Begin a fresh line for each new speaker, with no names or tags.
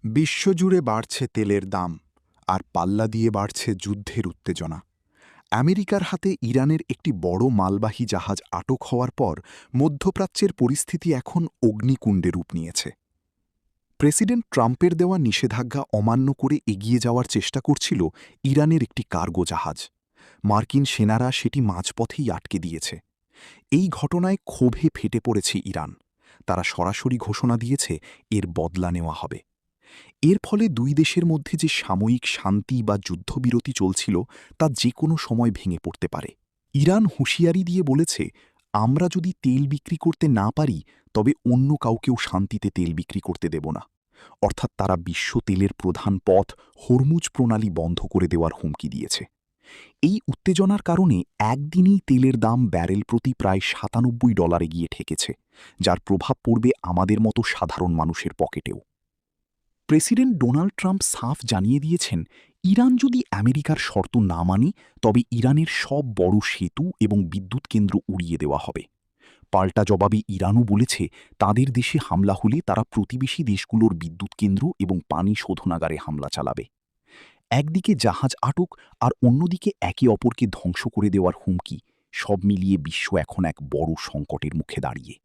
বিশ্বজুড়ে বাড়ছে তেলের দাম, আর পাল্লা দিয়ে বাড়ছে যুদ্ধের উত্তেজনা। আমেরিকার হাতে ইরানের একটি বড় মালবাহী জাহাজ আটক হওয়ার পর মধ্যপ্রাচ্যের পরিস্থিতি এখন অগ্নিকুণ্ডে রূপ নিয়েছে। প্রেসিডেন্ট ট্রাম্পের দেওয়া নিষেধাজ্ঞা অমান্য করে এগিয়ে যাওয়ার চেষ্টা করছিল ইরানের একটি কার্গো জাহাজ। মার্কিন সেনারা সেটি মাঝপথেই আটকে দিয়েছে। এই ঘটনায় ক্ষোভে ফেটে পড়েছে ইরান। তারা সরাসরি ঘোষণা দিয়েছে এর বদলা নেওয়া হবে। এর ফলে দুই দেশের মধ্যে যে সাময়িক শান্তি বা যুদ্ধবিরতি চলছিল তা যে কোনো সময় ভেঙে পড়তে পারে। ইরান হুঁশিয়ারি দিয়ে বলেছে, আমরা যদি তেল বিক্রি করতে না পারি তবে অন্য কাউকেও শান্তিতে তেল বিক্রি করতে দেব না। অর্থাৎ তারা বিশ্ব তেলের প্রধান পথ হরমুজ প্রণালী বন্ধ করে দেওয়ার হুমকি দিয়েছে। এই উত্তেজনার কারণে একদিনেই তেলের দাম ব্যারেল প্রতি প্রায় $97 গিয়ে ঠেকেছে, যার প্রভাব পড়বে আমাদের মতো সাধারণ মানুষের পকেটেও। প্রেসিডেন্ট ডোনাল্ড ট্রাম্প সাফ জানিয়ে দিয়েছেন, ইরান যদি আমেরিকার শর্ত না মানে তবে ইরানের সব বড় সেতু এবং বিদ্যুৎ কেন্দ্র উড়িয়ে দেওয়া হবে। পাল্টা জবাবে ইরানও বলেছে, তাদের দেশে হামলা হলে তারা প্রতিবেশী দেশগুলোর বিদ্যুৎ কেন্দ্র এবং পানি শোধনাগারে হামলা চালাবে। একদিকে জাহাজ আটক আর অন্যদিকে একে অপরকে ধ্বংস করে দেওয়ার হুমকি, সব মিলিয়ে বিশ্ব এখন এক বড় সংকটের মুখে দাঁড়িয়ে।